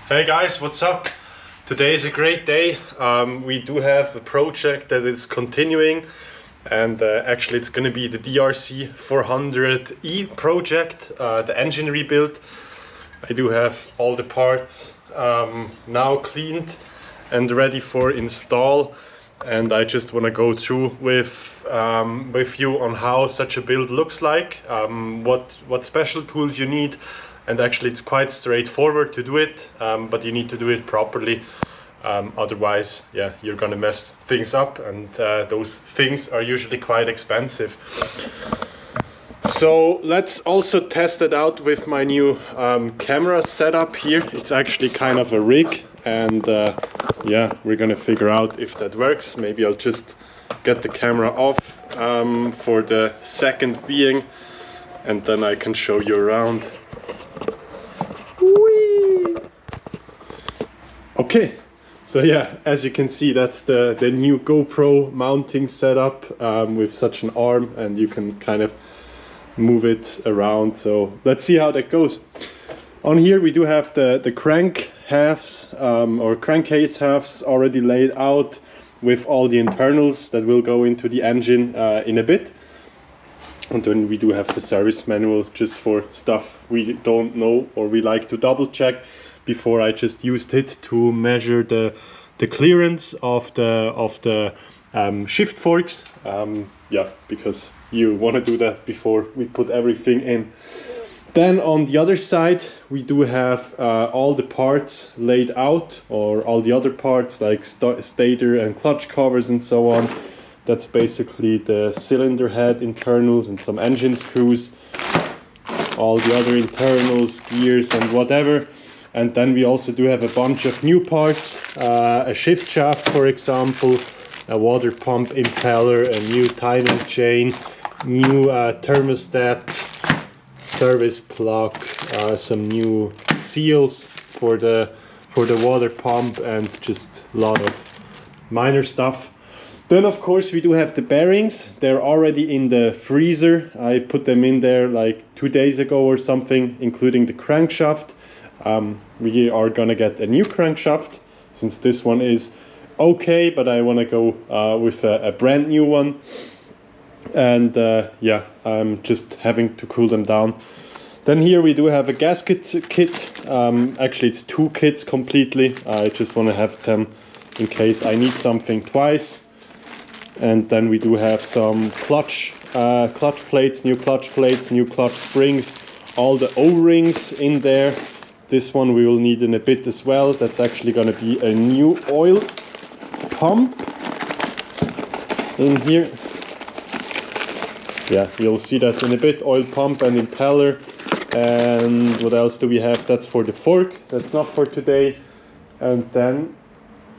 Hey guys, what's up? Today is a great day. We do have a project that is continuing, and actually it's going to be the DRZ 400E project, the engine rebuild. I do have all the parts now cleaned and ready for install, and I just want to go through with you on how such a build looks like, what special tools you need. And actually it's quite straightforward to do it, but you need to do it properly. Otherwise, yeah, you're gonna mess things up, and those things are usually quite expensive. So let's also test it out with my new camera setup here. It's actually kind of a rig, and yeah, we're gonna figure out if that works. Maybe I'll just get the camera off for the second being, and then I can show you around. Okay, so yeah, as you can see, that's the new GoPro mounting setup with such an arm, and you can kind of move it around. So let's see how that goes. On here we do have the crank halves or crankcase halves already laid out with all the internals that will go into the engine in a bit. And then we do have the service manual just for stuff we don't know or we like to double check. Before I just used it to measure the clearance of the shift forks. Yeah, because you want to do that before we put everything in. Then on the other side we do have all the parts laid out, or all the other parts like stator and clutch covers and so on. That's basically the cylinder head internals and some engine screws, all the other internals, gears and whatever. And then we also do have a bunch of new parts, a shift shaft for example, a water pump impeller, a new timing chain, new thermostat, service plug, some new seals for the water pump, and just a lot of minor stuff. Then of course we do have the bearings. They're already in the freezer. I put them in there like 2 days ago or something, including the crankshaft. We are gonna get a new crankshaft since this one is okay, but I want to go with a brand new one. And yeah, I'm just having to cool them down. Then here we do have a gasket kit. Actually it's 2 kits completely. I just want to have them in case I need something twice. And then we do have some clutch plates, new clutch springs, all the O-rings in there. This one we will need in a bit as well. That's actually going to be a new oil pump in here. Yeah, you'll see that in a bit. Oil pump and impeller. And what else do we have? That's for the fork. That's not for today. And then,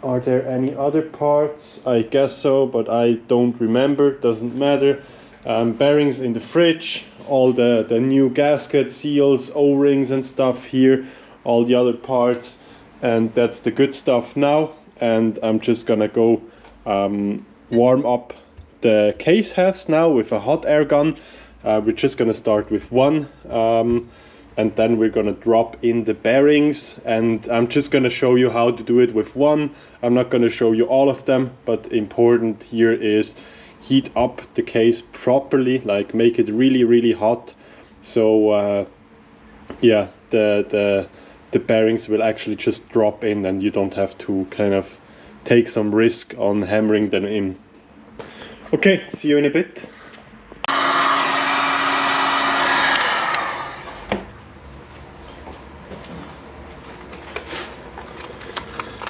are there any other parts? I guess so, but I don't remember. Doesn't matter. Bearings in the fridge. All the new gasket seals, O-rings and stuff here. All the other parts. And that's the good stuff now. And I'm just gonna go warm up the case halves now with a hot air gun. We're just gonna start with one. And then we're gonna drop in the bearings, and I'm just gonna show you how to do it with one. I'm not gonna show you all of them, but important here is heat up the case properly, like make it really hot. So yeah, the bearings will actually just drop in, and you don't have to kind of take some risk on hammering them in. Okay, see you in a bit.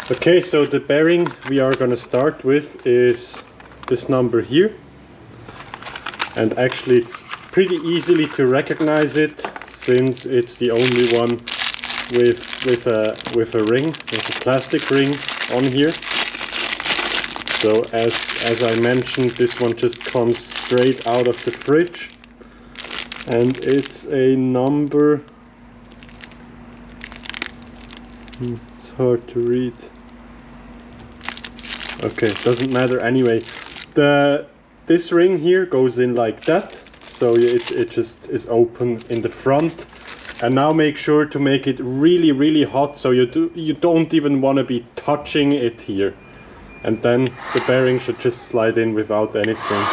Okay, so the bearing we are going to start with is this number here, and actually it's pretty easily to recognize it since it's the only one with a ring, with a plastic ring on here. So as I mentioned, this one just comes straight out of the fridge, and it's a number, it's hard to read. Okay, doesn't matter anyway. This ring here goes in like that, so it just is open in the front, And now make sure to make it really, really hot, so you don't even want to be touching it here. And then the bearing should just slide in without anything.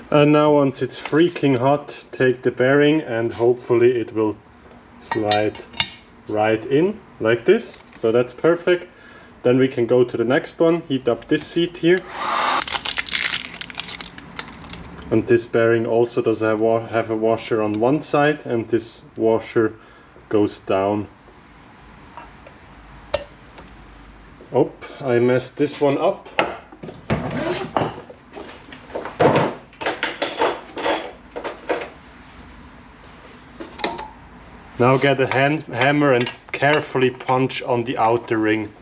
And now once it's freaking hot, take the bearing and hopefully it will slide right in like this. So that's perfect. Then we can go to the next one, heat up this seat here. And this bearing also does have a washer on one side, and this washer goes down. Oh, I messed this one up. Now get a hammer and carefully punch on the outer ring.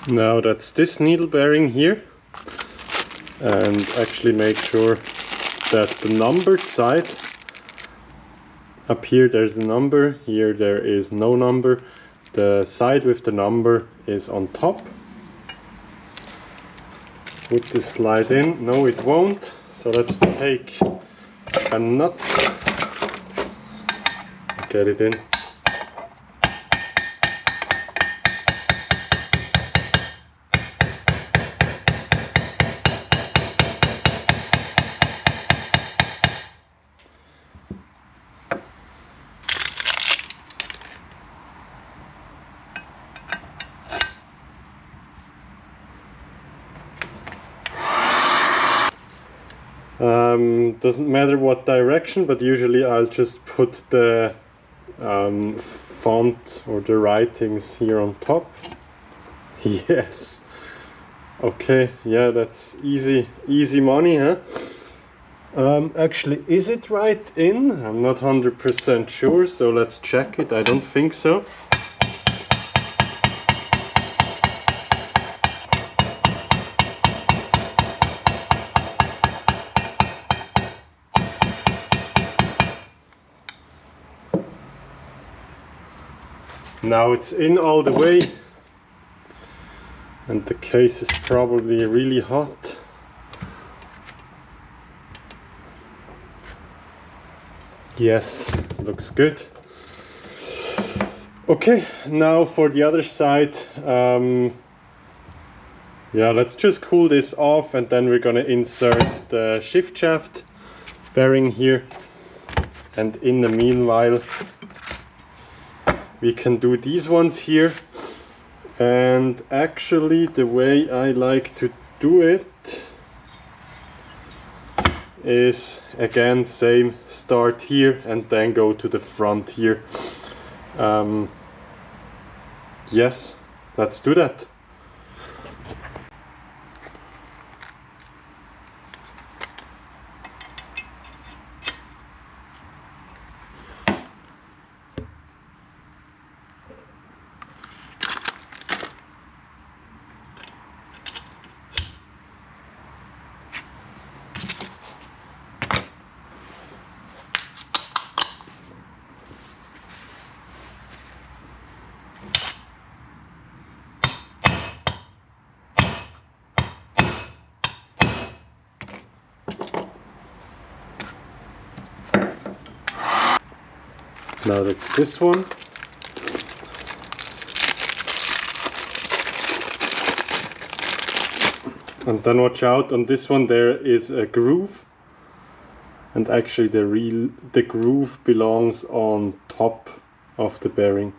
Now that's this needle bearing here, and actually make sure that the numbered side, up here there's a number, here there is no number, the side with the number is on top. Would this slide in? No, it won't. So let's take a nut, get it in. Doesn't matter what direction, but usually I'll just put the font or the writings here on top. Yes. Okay, yeah, that's easy money, huh? Actually, is it right in? I'm not 100% sure, so let's check it. I don't think so. Now it's in all the way, and the case is probably really hot. Yes, looks good. Okay, now for the other side, yeah, let's just cool this off, and then we're gonna insert the shift shaft bearing here, and in the meanwhile we can do these ones here. And actually the way I like to do it is, again, same, start here and then go to the front here. Yes, let's do that. Now that's this one. And then watch out, on this one there is a groove, and actually the groove belongs on top of the bearing.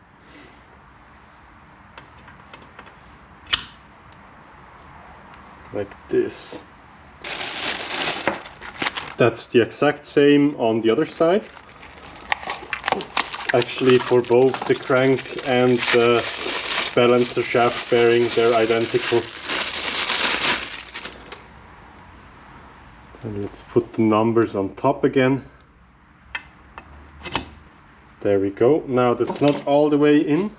Like this. That's the exact same on the other side. Actually, for both the crank and the balancer shaft bearing, they're identical. And let's put the numbers on top again. There we go. Now that's not all the way in.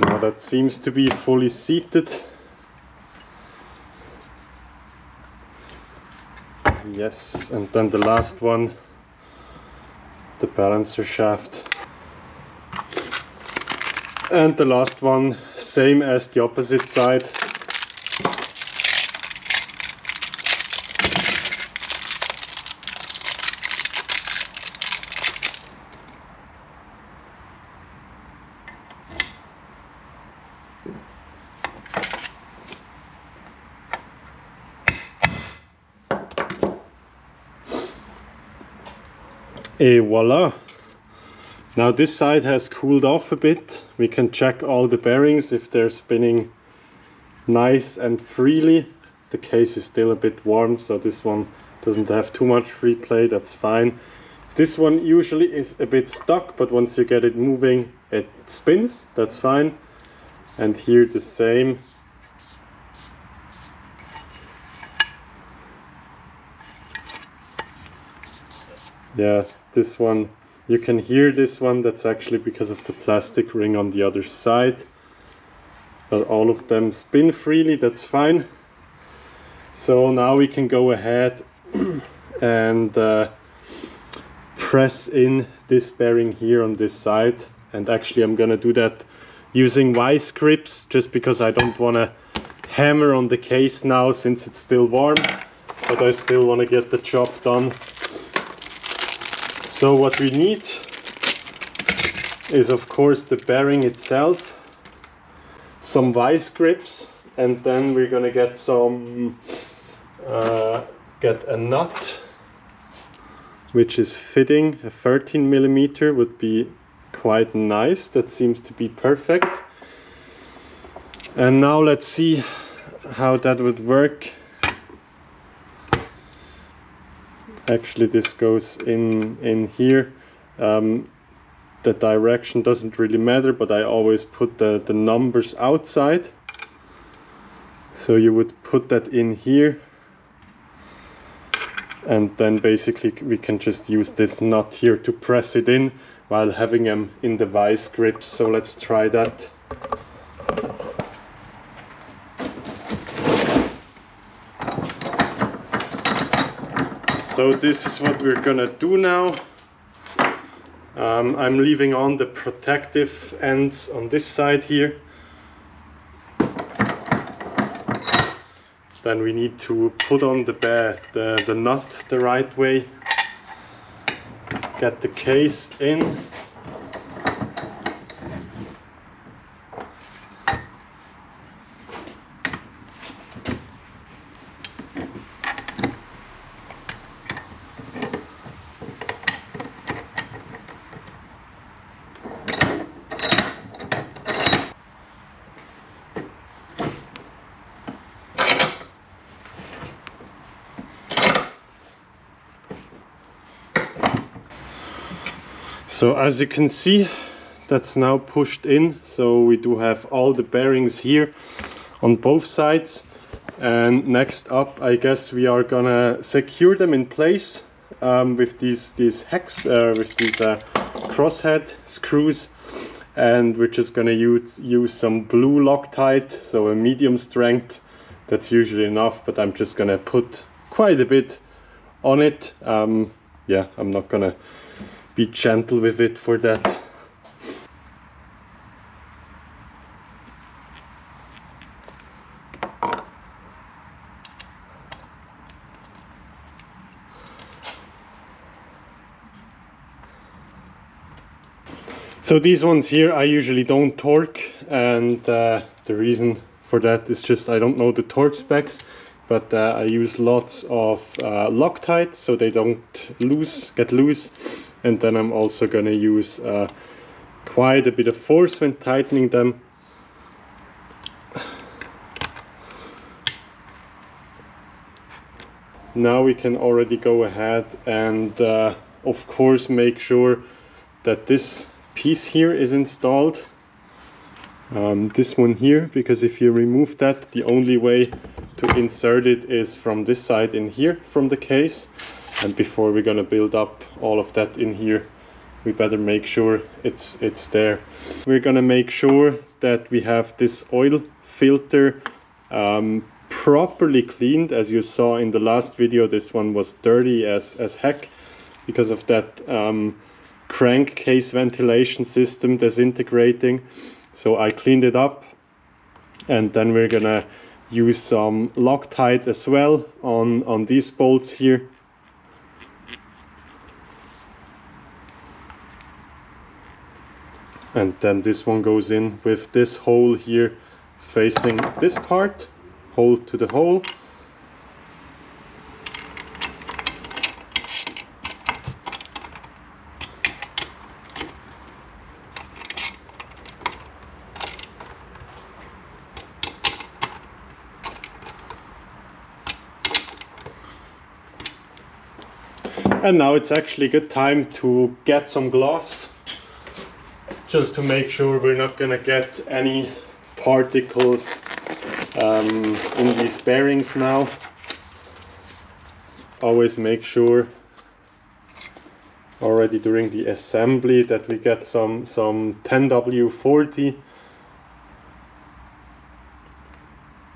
Now that seems to be fully seated. Yes, and then the last one, the balancer shaft. And the last one, same as the opposite side. Et voila! Now this side has cooled off a bit. We can check all the bearings if they're spinning nice and freely. The case is still a bit warm, so this one doesn't have too much free play, that's fine. This one usually is a bit stuck, but once you get it moving, it spins, that's fine. And here the same. Yeah, this one, you can hear this one, that's actually because of the plastic ring on the other side. But all of them spin freely, that's fine. So now we can go ahead and press in this bearing here on this side. And actually I'm gonna do that using vice grips, just because I don't wanna hammer on the case now since it's still warm, but I still wanna get the job done. So what we need is of course the bearing itself, some vice grips, and then we're gonna get some get a nut which is fitting. A 13mm would be quite nice. That seems to be perfect. And now let's see how that would work. Actually this goes in here. The direction doesn't really matter, but I always put the numbers outside. So you would put that in here, and then basically we can just use this nut here to press it in while having them in the vice grips. So let's try that. So this is what we're gonna do now. I'm leaving on the protective ends on this side here. Then we need to put on the nut the right way. Get the case in. So as you can see, that's now pushed in. So we do have all the bearings here on both sides. And next up, I guess we are gonna secure them in place with these hex, with these crosshead screws. And we're just gonna use some blue Loctite, so a medium strength. That's usually enough, but I'm just gonna put quite a bit on it. Yeah, I'm not gonna be gentle with it for that. So these ones here I usually don't torque, and the reason for that is just I don't know the torque specs, but I use lots of Loctite so they don't get loose. And then I'm also going to use quite a bit of force when tightening them. Now we can already go ahead and of course make sure that this piece here is installed. this one here, because if you remove that, the only way to insert it is from this side in here from the case. And before we're gonna build up all of that in here, we better make sure it's there. We're gonna make sure that we have this oil filter properly cleaned. As you saw in the last video, this one was dirty as heck because of that crankcase ventilation system disintegrating. So I cleaned it up, and then we're gonna use some Loctite as well on these bolts here. And then this one goes in with this hole here facing this part, hole to the hole. And now it's actually a good time to get some gloves, just to make sure we're not gonna get any particles in these bearings now. Always make sure already during the assembly that we get some 10W40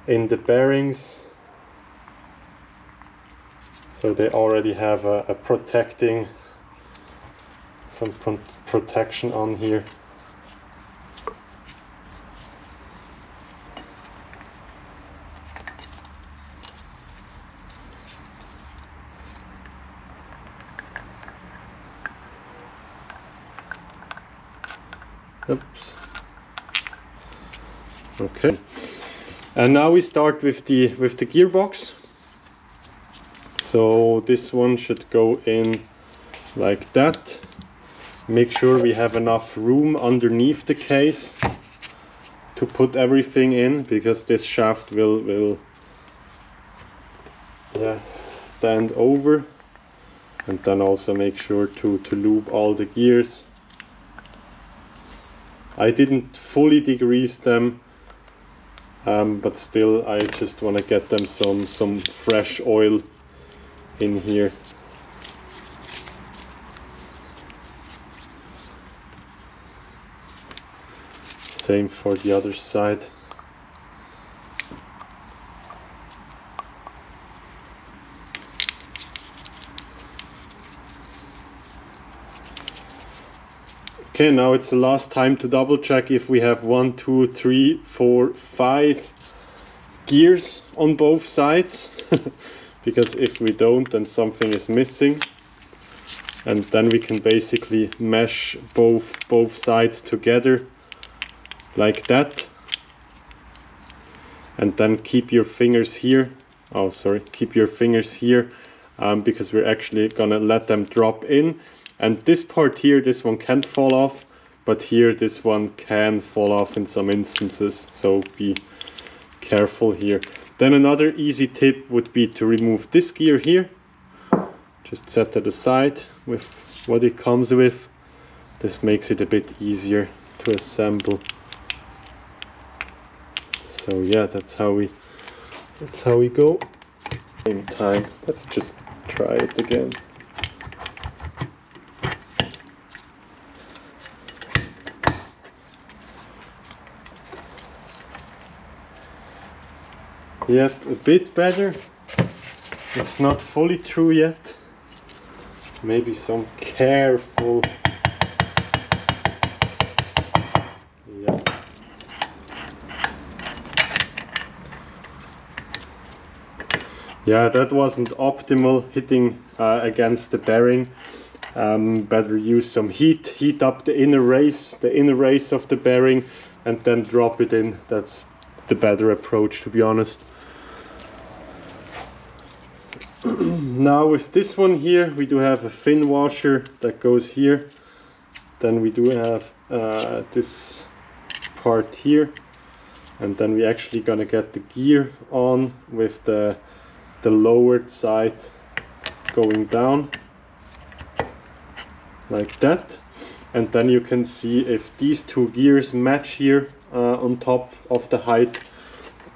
in the bearings, so they already have a protecting, some protection on here. Oops. Okay, and now we start with the gearbox. So this one should go in like that. Make sure we have enough room underneath the case to put everything in, because this shaft will stand over. And then also make sure to lube all the gears. I didn't fully degrease them, but still I just want to get them some fresh oil in here. Same for the other side. Okay, now it's the last time to double check if we have 1, 2, 3, 4, 5 gears on both sides. Because if we don't, then something is missing, and then we can basically mesh both sides together like that, and then keep your fingers here. Oh, sorry, keep your fingers here, because we're actually gonna let them drop in. And this part here, this one can't fall off, but here this one can fall off in some instances, so be careful here. Then another easy tip would be to remove this gear here. Just set that aside with what it comes with. This makes it a bit easier to assemble. So yeah, that's how we go. Same time, let's just try it again. Yep, a bit better. It's not fully through yet. Maybe some careful. Yeah. Yeah, that wasn't optimal, hitting against the bearing. Better use some heat up the inner race of the bearing, and then drop it in. That's the better approach, to be honest. Now with this one here, we do have a fin washer that goes here. Then we do have this part here, and then we actually gonna get the gear on with the lowered side going down like that. and then you can see if these two gears match here on top of the height,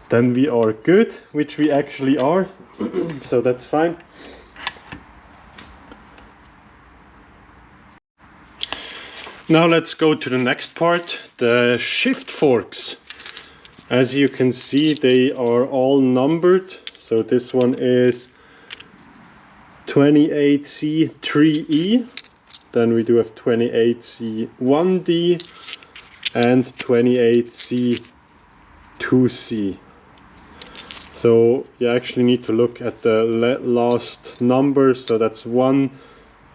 then we are good, which we actually are. So that's fine. Now let's go to the next part, the shift forks. As you can see, they are all numbered. So this one is 28C3E, then we do have 28C1D and 28C2C. So you actually need to look at the last numbers. So that's 1,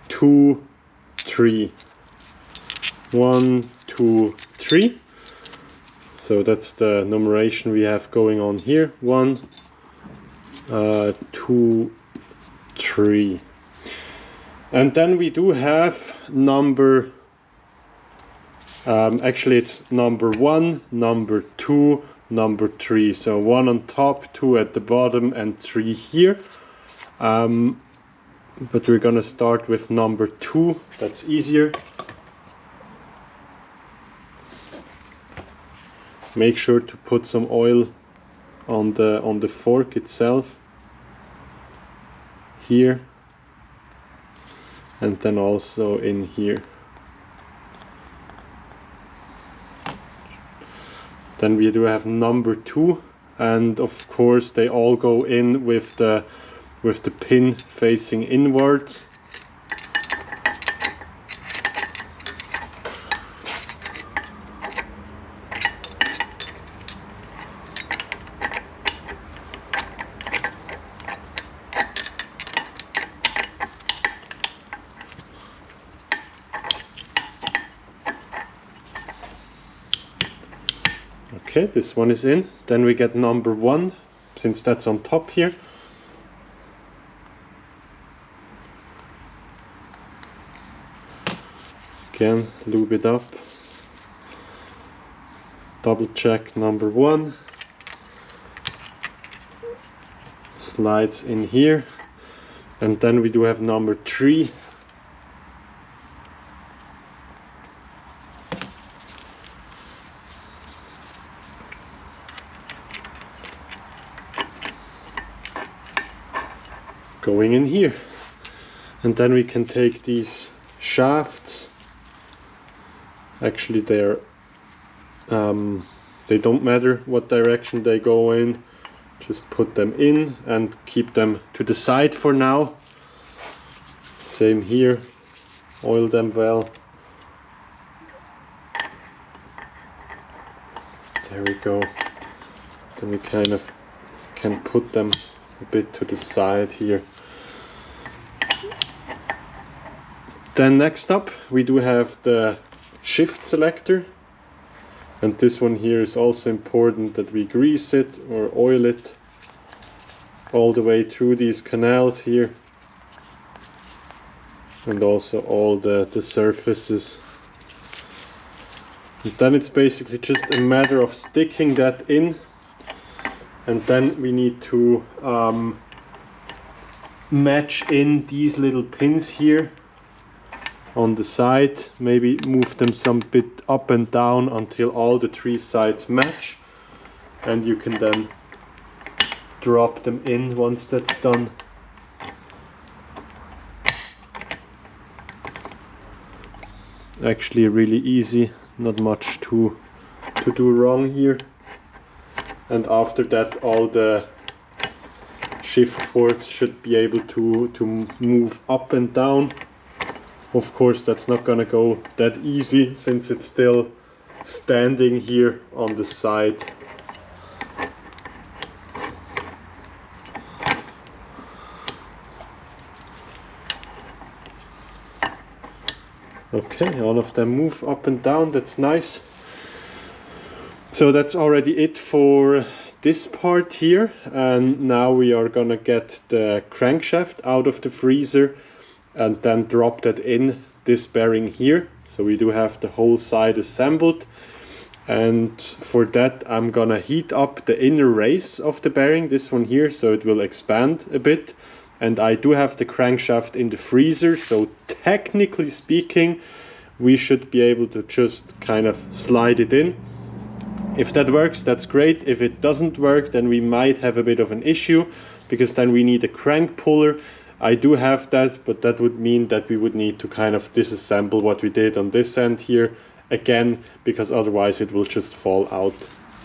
2, 3. 1, 2, 3. So that's the numeration we have going on here. 1, 2, 3. And then we do have number, actually it's number 1, number 2, number 3. So 1 on top, 2 at the bottom, and 3 here. But we're gonna start with number 2. That's easier. Make sure to put some oil on the fork itself here, and then also in here. Then we do have number 2, and of course they all go in with the pin facing inwards. Okay, this one is in. Then we get number 1, since that's on top here. Again, lube it up. Double check number 1. Slides in here. And then we do have number 3. Going in here, and then we can take these shafts. Actually they don't matter what direction they go in, just put them in and keep them to the side for now. Same here, oil them well. There we go. Then we kind of can put them a bit to the side here. Then next up we do have the shift selector, and this one here is also important that we grease it or oil it all the way through these canals here, and also all the surfaces. And then it's basically just a matter of sticking that in, and then we need to match in these little pins here on the side. Maybe move them some bit up and down until all the 3 sides match, and you can then drop them in once that's done. Actually really easy, not much to do wrong here. And after that all the shift forks should be able to move up and down. Of course that's not gonna go that easy since it's still standing here on the side. Okay, all of them move up and down, that's nice. So that's already it for this part here, and now we are gonna get the crankshaft out of the freezer and then drop that in this bearing here. So we do have the whole side assembled, and for that I'm gonna heat up the inner race of the bearing, this one here, so it will expand a bit. And I do have the crankshaft in the freezer, so technically speaking we should be able to just kind of slide it in. If that works, that's great. If it doesn't work, then we might have a bit of an issue, because then we need a crank puller. I do have that, but that would mean that we would need to kind of disassemble what we did on this end here again, because otherwise it will just fall out.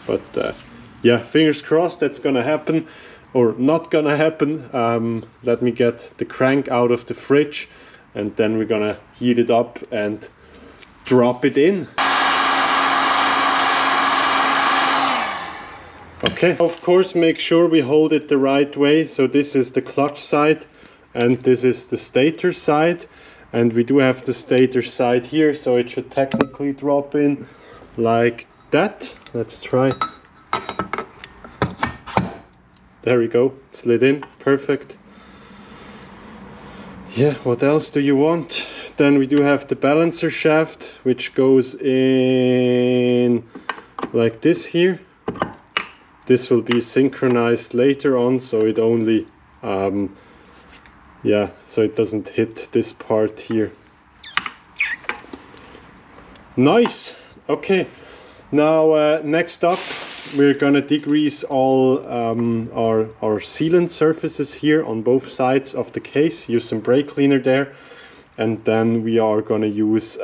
But yeah, fingers crossed that's gonna happen, or not gonna happen. Let me get the crank out of the fridge, and then we're gonna heat it up and drop it in. Okay, of course make sure we hold it the right way. So this is the clutch side and this is the stator side, and we do have the stator side here, so it should technically drop in like that. Let's try. There we go, slid in, perfect. Yeah, what else do you want? Then we do have the balancer shaft, which goes in like this here. This will be synchronized later on, so it only yeah, so it doesn't hit this part here. Nice. Okay, now next up we're gonna degrease all our sealant surfaces here on both sides of the case. Use some brake cleaner there, and then we are gonna use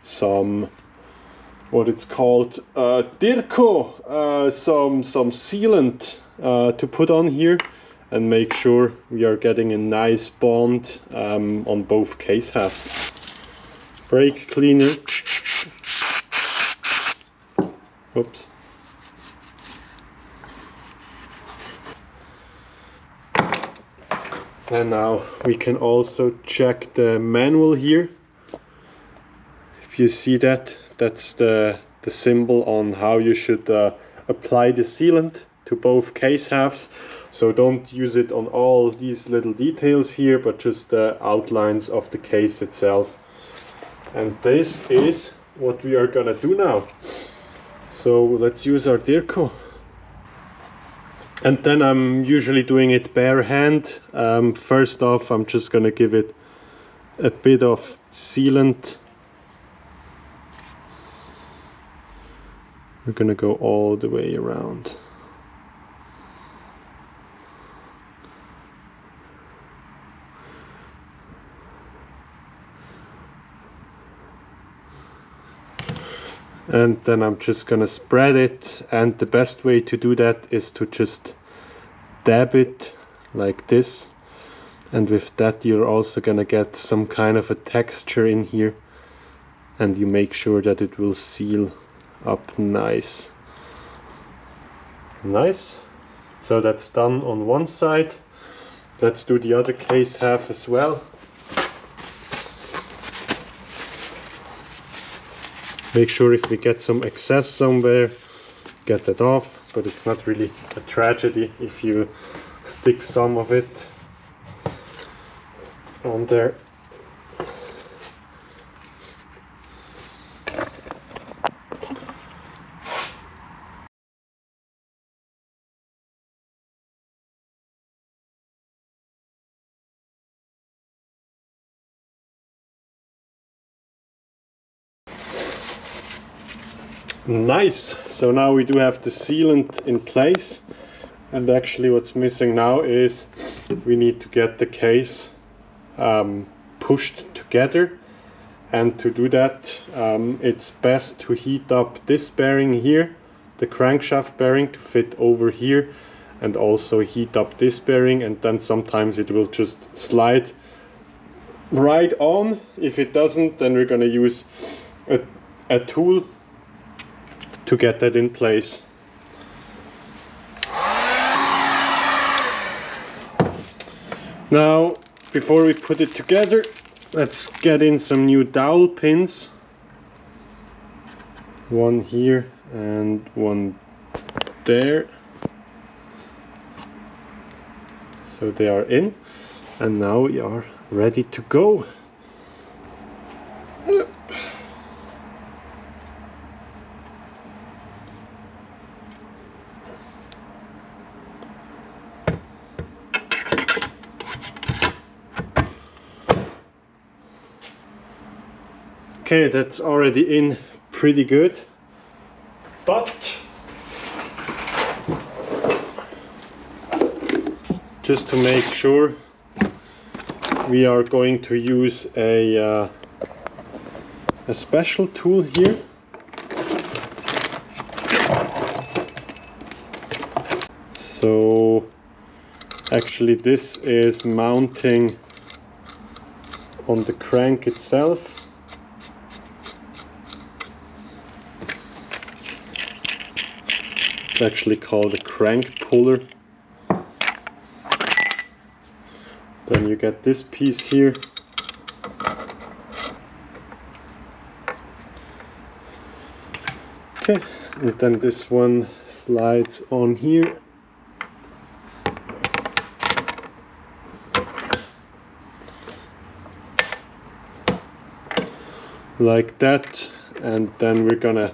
some, what it's called, DRZ, some sealant to put on here, and make sure we are getting a nice bond on both case halves. Brake cleaner. Oops. And now we can also check the manual here. If you see that, that's the symbol on how you should apply the sealant to both case halves. So don't use it on all these little details here, but just the outlines of the case itself. And this is what we are gonna do now. So let's use our DRZ. And then I'm usually doing it bare hand. First off, I'm just gonna give it a bit of sealant. We're gonna go all the way around. And then I'm just gonna spread it, and the best way to do that is to just dab it like this, and with that you're also gonna get some kind of a texture in here, and you make sure that it will seal up nice. Nice. So that's done on one side. Let's do the other case half as well. Make sure if we get some excess somewhere, get that off, but it's not really a tragedy if you stick some of it on there. Nice. So now we do have the sealant in place, and actually what's missing now is we need to get the case pushed together, and to do that it's best to heat up this bearing here, the crankshaft bearing, to fit over here, and also heat up this bearing, and then sometimes it will just slide right on. If it doesn't, then we're gonna use a tool to get that in place. Now, before we put it together, let's get in some new dowel pins. One here and one there. So they are in, and now we are ready to go. Okay, that's already in pretty good, but just to make sure, we are going to use a special tool here. So actually this is mounting on the crank itself. It's actually called a crank puller. Then you get this piece here. Okay, and then this one slides on here. Like that, and then we're gonna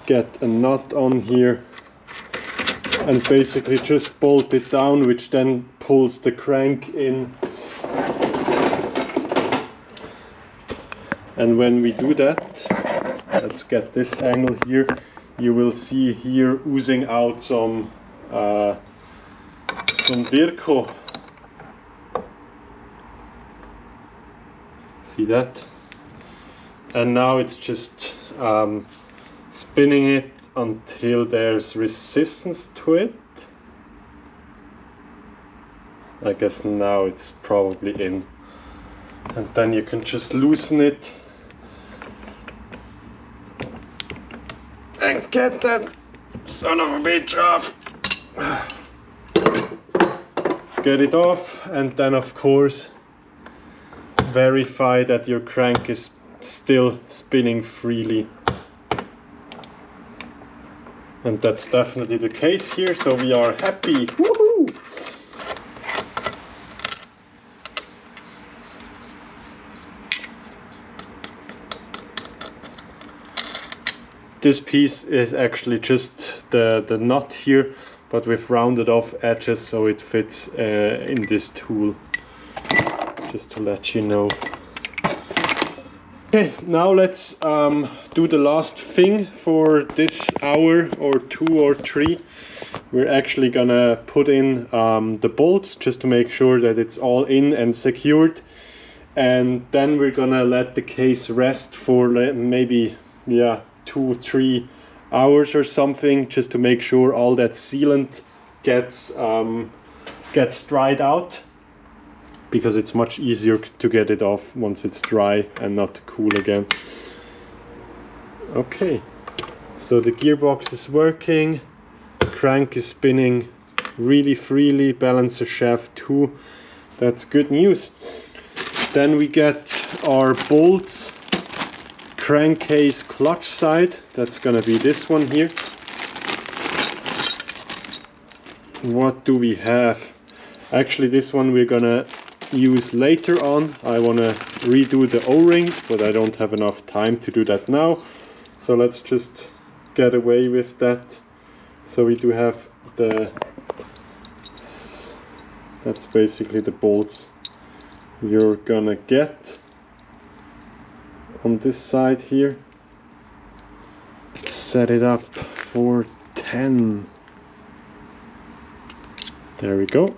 get a nut on here and basically just bolt it down, which then pulls the crank in. And when we do that, let's get this angle here, you will see here oozing out some Virko. See that? And now it's just spinning it until there's resistance to it. I guess now it's probably in. And then you can just loosen it and get that son of a bitch off. Get it off, and then of course verify that your crank is still spinning freely. And that's definitely the case here, so we are happy. Woohoo! This piece is actually just the nut here, but we've rounded off edges so it fits in this tool. Just to let you know. Okay, now let's do the last thing for this hour or 2 or 3. We're actually gonna put in the bolts just to make sure that it's all in and secured, and then we're gonna let the case rest for maybe 2-3 hours or something, just to make sure all that sealant gets dried out, because it's much easier to get it off once it's dry and not cool again. Okay, so the gearbox is working, crank is spinning really freely, balancer shaft too. That's good news. Then we get our bolts, crankcase clutch side, that's gonna be this one here. What do we have? Actually, this one we're gonna use later on. I want to redo the O-rings, but I don't have enough time to do that now, so let's just get away with that. So we do have that's basically the bolts you're gonna get on this side here. Let's set it up for 10. There we go.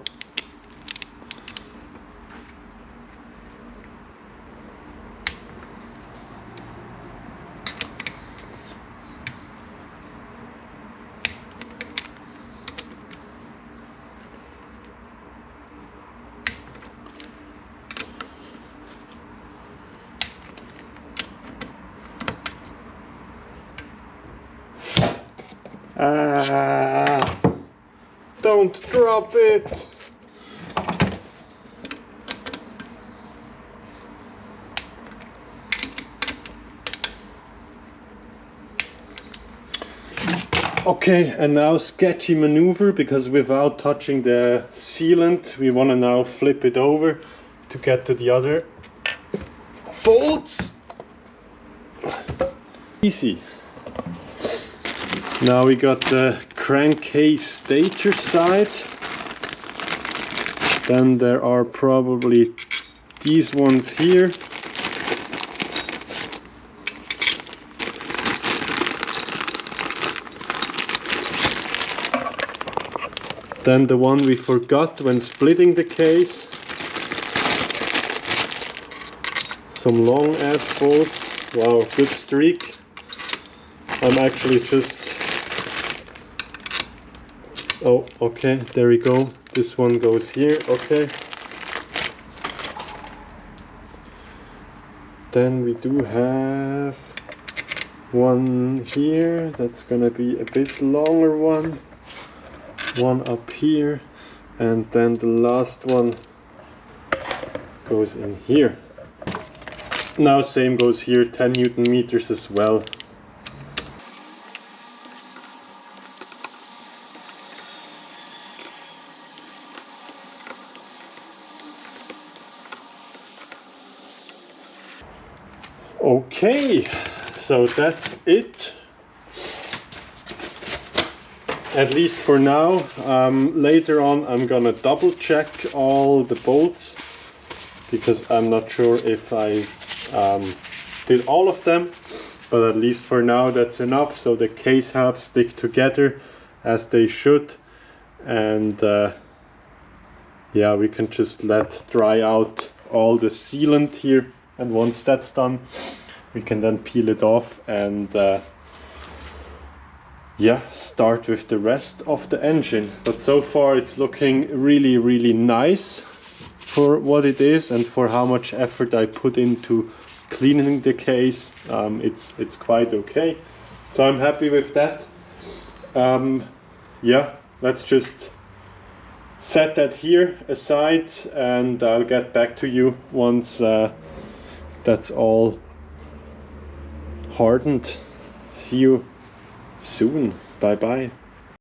Don't drop it. Okay, and now sketchy maneuver, because without touching the sealant, we want to now flip it over to get to the other bolts. Easy. Now we got the crankcase stator side. Then there are probably these ones here. Then the one we forgot when splitting the case. Some long ass bolts. Wow, good streak. I'm actually just... Oh, okay, there we go. This one goes here, okay. Then we do have one here. That's gonna be a bit longer one. One up here. And then the last one goes in here. Now same goes here, 10 Newton meters as well. Okay, so that's it. At least for now. Later on I'm gonna double check all the bolts because I'm not sure if I did all of them, but at least for now that's enough. So the case halves stick together as they should, and yeah, we can just let dry out all the sealant here, and once that's done we can then peel it off and yeah, start with the rest of the engine. But so far it's looking really nice for what it is and for how much effort I put into cleaning the case. It's quite okay, so I'm happy with that. Yeah, let's just set that here aside and I'll get back to you once that's all hardened. See you soon. Bye bye.